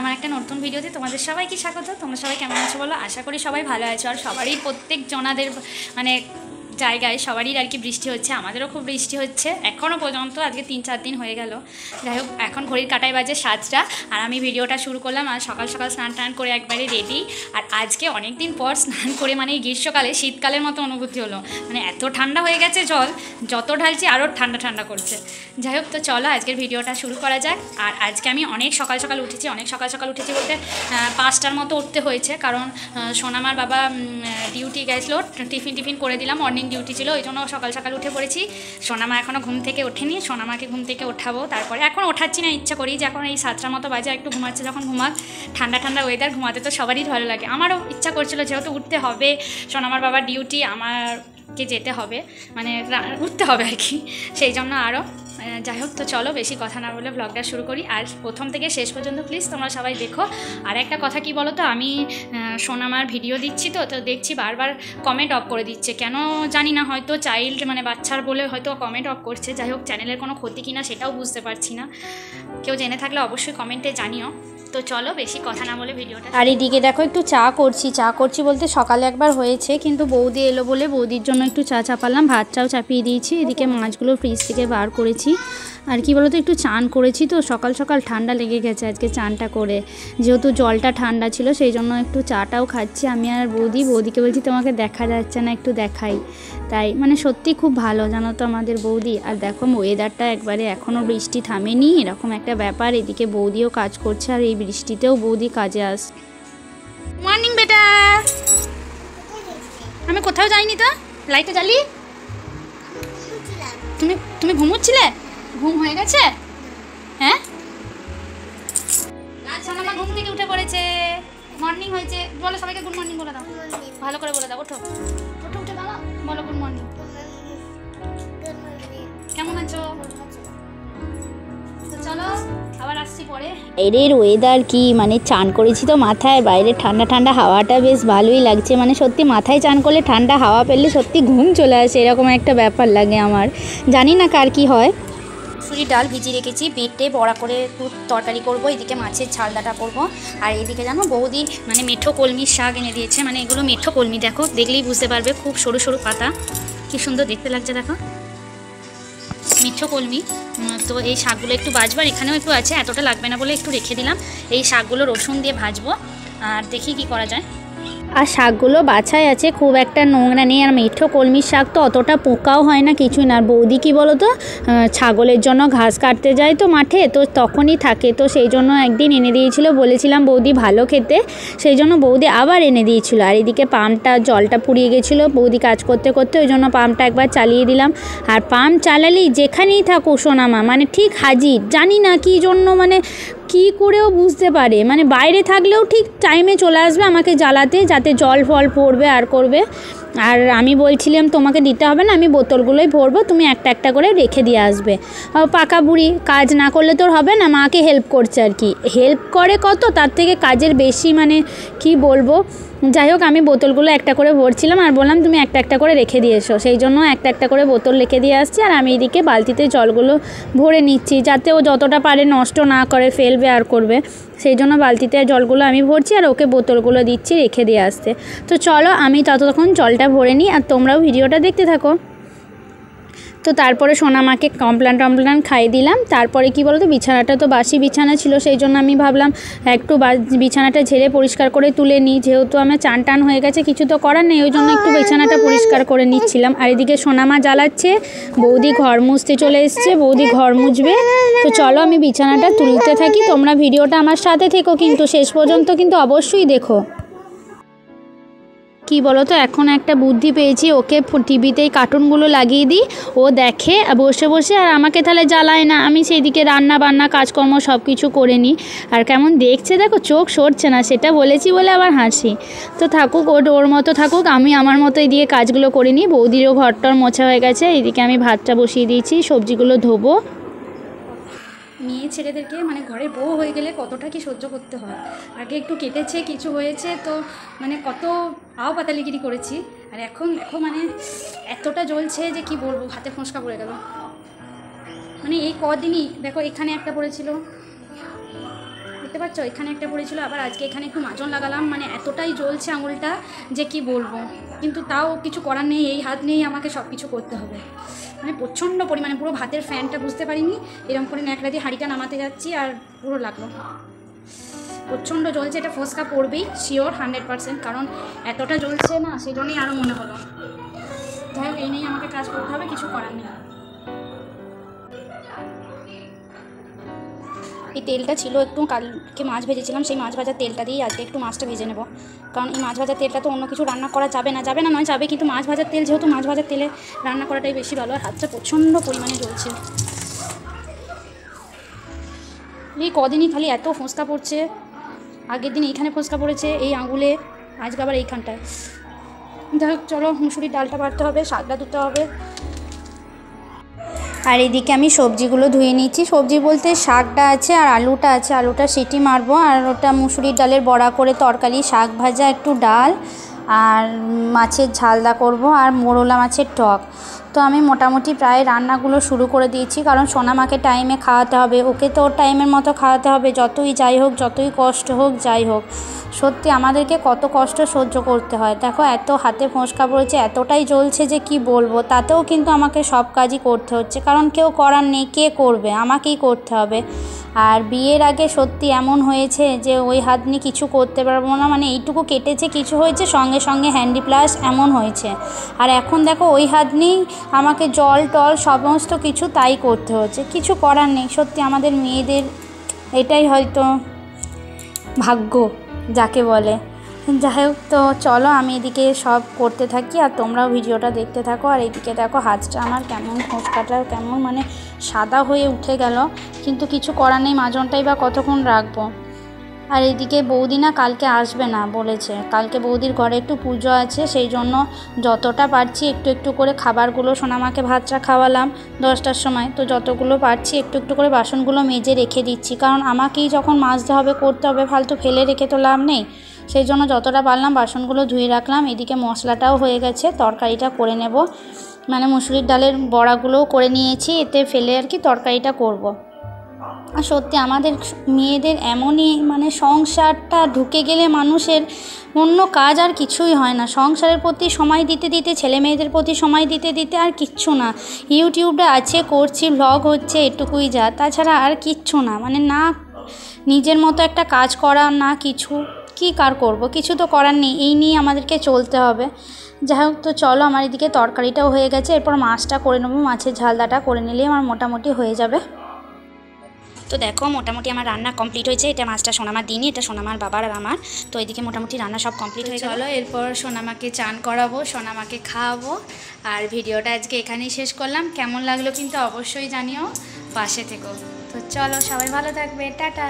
আমার একটা নতুন ভিডিওতে তোমাদের সবাইকে স্বাগত। তোমরা সবাই কেমন আছো বলো? আশা করি সবাই ভালো আছো। আর সবারই প্রত্যেক জনাদের মানে জায়গায় সবারই আর কি বৃষ্টি হচ্ছে, আমাদেরও খুব বৃষ্টি হচ্ছে এখনও পর্যন্ত। আজকে 3-4 দিন হয়ে গেল। যাই হোক, এখন ঘড়ির কাঁটায় বাজে 7টা আর আমি ভিডিওটা শুরু করলাম। আর সকাল সকাল স্নান টান করে একবারে রেডি। আর আজকে অনেক দিন পর স্নান করে মানে গ্রীষ্মকালে শীতকালের মতো অনুভূতি হলো। মানে এত ঠান্ডা হয়ে গেছে, জল যত ঢালছি আরও ঠান্ডা ঠান্ডা করছে। যাই হোক, তো চলো আজকের ভিডিওটা শুরু করা যাক। আর আজকে আমি অনেক সকাল সকাল উঠেছি, বলতে 5টার মতো উঠতে হয়েছে, কারণ সোনামার বাবা ডিউটি গেছিলো, টিফিন করে দিলাম, মর্নিং ডিউটি ছিল, ওই জন্য সকাল সকাল উঠে পড়েছি। সোনামা এখনও ঘুম থেকে ওঠেনি, সোনামাকে ঘুম থেকে ওঠাবো। তারপরে এখন ওঠাচ্ছি না, ইচ্ছা করি যে এখন এই 7টার মতো বাজে একটু ঘুমাচ্ছে, যখন ঘুমাক, ঠান্ডা ঠান্ডা ওয়েদার, ঘুমাতে তো সবারই ভালো লাগে। আমারও ইচ্ছা করছিল, যেহেতু উঠতে হবে, সোনামার বাবার ডিউটি, আমারকে যেতে হবে, মানে উঠতে হবে আর কি, সেই জন্য আরও। যাই হোক, তো চলো বেশি কথা না বলে ব্লগটা শুরু করি। আর প্রথম থেকে শেষ পর্যন্ত প্লিজ তোমরা সবাই দেখো। আর একটা কথা কি বলো তো, আমি সোনামার ভিডিও দিচ্ছি তো দেখছি বারবার কমেন্ট অফ করে দিচ্ছে, কেন জানি না, হয়তো চাইল্ড মানে বাচ্চার বলে হয়তো কমেন্ট অফ করছে। যাই হোক, চ্যানেলের কোনো ক্ষতি কিনা সেটাও বুঝতে পারছি না, কেউ জেনে থাকলে অবশ্যই কমেন্টে জানিও। তো চলো বেশি কথা না বলে ভিডিওটা। আর এদিকে দেখো একটু চা করছি বলতে সকালে একবার হয়েছে, কিন্তু বৌদি এলো বলে বৌদির জন্য একটু চা চাপালাম, ভাতটাও চাপিয়ে দিয়েছি। এদিকে মাছগুলো ফ্রিজ থেকে বার করেছি। আর কি বলতো, একটু চান করেছি তো সকাল সকাল, ঠান্ডা লেগে গেছে আজকে চানটা করে, যেহেতু জলটা ঠান্ডা ছিল, সেই জন্য একটু চাটাও খাচ্ছি আমি আর বৌদিকে বলছি তোমাকে দেখা যাচ্ছে না, একটু দেখাই। তাই মানে সত্যি খুব ভালো জানো তো আমাদের বৌদি। আর দেখো ওয়েদারটা একবারে এখনও বৃষ্টি থামেনি, এরকম একটা ব্যাপার। এদিকে বৌদিও কাজ করছে, আর এই বৃষ্টিতেও বৌদি কাজে আস। মর্নিং বেটা, আমি কোথাও যাইনি তো, লাইটটা জ্বালিয়ে। তুমি ঘুমোচ্ছিলে? ঘুম হয়ে গেছে? হ্যাঁ, সোনামা ঘুম থেকে উঠে পড়েছে, মর্নিং হয়েছে। বলো সবাইকে গুড মর্নিং বলে দাও, ভালো করে বলে দাও। ওঠো উঠে দাও, বলো গুড মর্নিং। কেমন আছো? তো চলো আবার আসছি পরে। বাইরের ওয়েদার কি, মানে চান করেছি তো মাথায়, বাইরে ঠান্ডা ঠান্ডা হাওয়াটা বেশ ভালোই লাগছে। মানে সত্যি মাথায় চান করলে ঠান্ডা হাওয়া পেলে সত্যি ঘুম চলে আসে, এরকম একটা ব্যাপার লাগে আমার, জানি না কার কি হয়। মুসুরি ডাল ভিজিয়ে রেখেছি, বেটে বড়া করে একটু তরকারি করব, এদিকে মাছের ঝালদাটা করব। আর এদিকে জানো বৌদি মানে মেঠো কলমির শাক এনে দিয়েছে, মানে এগুলো মেঠো কলমি, দেখো দেখলেই বুঝতে পারবে, খুব সরু সরু পাতা, কি সুন্দর দেখতে লাগছে দেখো, মিঠো কলমি। তো এই শাকগুলো একটু ভাজবার, এখানেও একটু আছে, এতটা লাগবে না বলে একটু রেখে দিলাম। এই শাকগুলো রসুন দিয়ে ভাজবো, আর দেখি কি করা যায়। আর শাকগুলো বাছাই আছে, খুব একটা নোংরা নেই। আর মিঠো কলমির শাক তো অতটা পোকাও হয় না, কিছুই না। আর বৌদি কী বলো তো, ছাগলের জন্য ঘাস কাটতে যায় তো মাঠে, তো তখনই থাকে, তো সেই জন্য একদিন এনে দিয়েছিল, বলেছিলাম বৌদি ভালো খেতে, সেই জন্য বৌদি আবার এনে দিয়েছিল। আর এদিকে পাম্পটা জলটা পুড়িয়ে গেছিলো বৌদি কাজ করতে করতে, ওই জন্য পাম্পটা একবার চালিয়ে দিলাম। আর পাম্প চালালেই যেখানেই থাকুক সোনামা মানে ঠিক হাজির, জানি না কী জন্য, মানে কী করেও বুঝতে পারে, মানে বাইরে থাকলেও ঠিক টাইমে চলে আসবে আমাকে জ্বালাতে, যাতে জল ফল পড়বে আর করবে। আর আমি বলছিলাম তোমাকে দিতে হবে না, আমি বোতলগুলোই ভরবো, তুমি একটা একটা করে রেখে দিয়ে আসবে। পাকা বুড়ি, কাজ না করলে তোর হবে না, মাকে হেল্প করছে আর কি, হেল্প করে কত, তার থেকে কাজের বেশি, মানে কি বলবো। যাই হোক, আমি বোতলগুলো একটা করে ভরছিলাম আর বললাম তুমি একটা একটা করে রেখে দিয়ে এসো, সেই জন্য একটা একটা করে বোতল রেখে দিয়ে আসছি। আর আমি এদিকে বালতিতে জলগুলো ভরে নিচ্ছি, যাতে ও যতটা পারে নষ্ট না করে, ফেলবে আর করবে, সেই জন্য বালতিতে জলগুলো আমি ভরছি আর ওকে বোতলগুলো দিচ্ছি রেখে দিয়ে আসতে। তো চলো আমি ততক্ষণ জলটা ভরে নিই, আর তোমরাও ভিডিওটা দেখতে থাকো। তো তারপরে সোনামাকে কমপ্লান খাইয়ে দিলাম। তারপরে কি বলতো, বিছানাটা তো বাসি বিছানা ছিল, সেই জন্য আমি ভাবলাম একটু বিছানাটা ঝেড়ে পরিষ্কার করে তুলে নিই, যেহেতু আমার চান টান হয়ে গেছে, কিছু তো করার নেই, ওই জন্য একটু বিছানাটা পরিষ্কার করে নিচ্ছিলাম। আর এদিকে সোনামা জ্বালাচ্ছে, বৌদি ঘর মুছতে চলে এসছে, বৌদি ঘর মুছবে। তো চলো আমি বিছানাটা তুলতে থাকি, তোমরা ভিডিওটা আমার সাথে থেকো, কিন্তু শেষ পর্যন্ত কিন্তু অবশ্যই দেখো। কি বলো তো, এখন একটা বুদ্ধি পেয়েছি, ওকে টিভিতেই কার্টুনগুলো লাগিয়ে দিই, ও দেখে বসে বসে, আর আমাকে তাহলে জ্বালায় না, আমি সেই দিকে রান্না বান্না কাজকর্ম সব কিছু করে নিই। আর কেমন দেখছে দেখো, চোখ সরছে না, সেটা বলেছি বলে আবার হাসি। তো থাকুক, ওর মতো থাকুক, আমি আমার মতো এদিকে কাজগুলো করে নিই। বৌদিরও ঘরটার মোছা হয়ে গেছে, এদিকে আমি ভাতটা বসিয়ে দিয়েছি, সবজিগুলো ধোবো। মেয়ে ছেলেদেরকে মানে ঘরে বউ হয়ে গেলে কতটা কি সহ্য করতে হয়। আগে একটু কেটেছে, কিছু হয়েছে তো মানে কত আও পাতালিগিরি করেছি, আর এখন দেখো মানে এতটা জ্বলছে যে কি বলবো, হাতে ফোঁসকা পড়ে গেল। মানে এই কদিনই দেখো, এখানে একটা পড়েছিল, দেখতে পাচ্ছ এখানে একটা পড়েছিল, আবার আজকে এখানে একটু মাজন লাগালাম, মানে এতটাই জ্বলছে আঙুলটা যে কি বলবো, কিন্তু তাও কিছু করার নেই, এই হাত নিয়েই আমাকে সব কিছু করতে হবে। মানে প্রচণ্ড পরিমাণে পুরো ভাতের ফ্যানটা বুঝতে পারিনি, এরকম করে ন্যাকড়া দিয়ে হাঁড়িটা নামাতে যাচ্ছি আর পুরো লাগলো। প্রচণ্ড জ্বলছে, এটা ফোসকা পড়বেই শিওর 100%, কারণ এতটা জ্বলছে না, সেই জন্যই আরও মনে হলো। যাই হোক, এই নিয়েই আমাকে কাজ করতে হবে, কিছু করার নেই। এই তেলটা ছিল একটু, কালকে মাছ ভেজেছিলাম, সেই মাছ ভাজার তেলটা দিয়েই আজকে একটু মাছটা ভেজে নেব, কারণ এই মাছ ভাজার তেলটা তো অন্য কিছু রান্না করা যাবে না নয় যাবে, কিন্তু মাছ ভাজার তেল যেহেতু, মাছ ভাজার তেলে রান্না করাটাই বেশি ভালো। আর হাতটা প্রচণ্ড পরিমাণে জ্বলছে, এই কদিনই খালি এত ফোঁসকা পড়ছে, আগের দিন এইখানে ফোঁসকা পড়েছে এই আঙুলে, আজকে আবার এইখানটায়। যাই হোক চলো, মুসুরির ডালটা বাড়তে হবে, শাকটা ধুতে হবে। আর এদিকে আমি সবজিগুলো ধুয়ে নিচ্ছি, সবজি বলতে শাকটা আছে আর আলুটা আছে, আলুটা সিটি মারবো, আর ওটা মুসুরির ডালের বড়া করে তরকারি, শাক ভাজা, একটু ডাল আর মাছের ঝালদা করব, আর মোরলা মাছের টক। তো আমি মোটামুটি প্রায় রান্নাগুলো শুরু করে দিয়েছি, কারণ সোনামাকে টাইমে খাওয়াতে হবে, ওকে তো ওর টাইমের মতো খাওয়াতে হবে, যতই যাই হোক, যতই কষ্ট হোক, যাই হোক, সত্যি আমাদেরকে কত কষ্ট সহ্য করতে হয়। দেখো এত হাতে ফোঁসকা পড়েছে, এতটাই জ্বলছে যে কি বলবো, তাতেও কিন্তু আমাকে সব কাজই করতে হচ্ছে, কারণ কেউ করার নেই, কে করবে, আমাকেই করতে হবে। আর বিয়ের আগে সত্যি এমন হয়েছে যে ওই হাত নিয়ে কিছু করতে পারবো না, মানে এইটুকু কেটেছে, কিছু হয়েছে, সঙ্গে সঙ্গে হ্যান্ডিপ্লাস এমন হয়েছে। আর এখন দেখো ওই হাত নিয়েই আমাকে জল টল সমস্ত কিছু তাই করতে হচ্ছে, কিছু করার নেই। সত্যি আমাদের মেয়েদের এটাই হয়তো ভাগ্য যাকে বলে। যাই হোক, তো চলো আমি এদিকে সব করতে থাকি আর তোমরাও ভিডিওটা দেখতে থাকো। আর এদিকে দেখো হাতটা আমার কেমন, ফোঁসকাটা কেমন মানে সাদা হয়ে উঠে গেল, কিন্তু কিছু করার নেই, মাজনটাই বা কতক্ষণ রাখবো। আর এদিকে বৌদি না কালকে আসবে না বলেছে, কালকে বৌদির ঘরে একটু পুজো আছে, সেই জন্য যতটা পারছি একটু একটু করে খাবারগুলো, সোনামাকে ভাতটা খাওয়ালাম 10টার সময়, তো যতগুলো পারছি একটু একটু করে বাসনগুলো মেজে রেখে দিচ্ছি, কারণ আমাকেই যখন মাজতে হবে, করতে হবে, ফালতু ফেলে রেখে তো লাভ নেই। সেই জন্য যতটা পারলাম বাসনগুলো ধুয়ে রাখলাম। এদিকে মশলাটাও হয়ে গেছে, তরকারিটা করে নেব, মানে মুসুরির ডালের বড়াগুলোও করে নিয়েছি, এতে ফেলে আর কি তরকারিটা করব। আর সত্যি আমাদের মেয়েদের এমনই, মানে সংসারটা ঢুকে গেলে মানুষের অন্য কাজ আর কিছুই হয় না, সংসারের প্রতি সময় দিতে দিতে, ছেলে মেয়েদের প্রতি সময় দিতে দিতে আর কিচ্ছু না। ইউটিউবটা আছে, করছি, ভ্লগ হচ্ছে, এটুকুই যা, তাছাড়া আর কিচ্ছু না, মানে না নিজের মতো একটা কাজ করা, না কিছু, কি কার করব, কিছু তো করার নেই, এই নিয়ে আমাদেরকে চলতে হবে। যাই হোক, তো চলো আমার এদিকে তরকারিটাও হয়ে গেছে, এরপর মাছটা করে নেবো, মাছের ঝালদাটা করে নিলেই আমার মোটামুটি হয়ে যাবে। তো দেখো মোটামুটি আমার রান্না কমপ্লিট হয়েছে, এটা মাছটা সোনামার দিনই, এটা সোনামার বাবার আর আমার, তো এদিকে মোটামুটি রান্না সব কমপ্লিট হয়ে গেল। এরপর সোনামাকে চান করাবো, সোনামাকে খাওয়াবো, আর ভিডিওটা আজকে এখানেই শেষ করলাম। কেমন লাগলো কিন্তু অবশ্যই জানিও, পাশে থেকো। তো চলো, সবাই ভালো থাকবে, টাটা।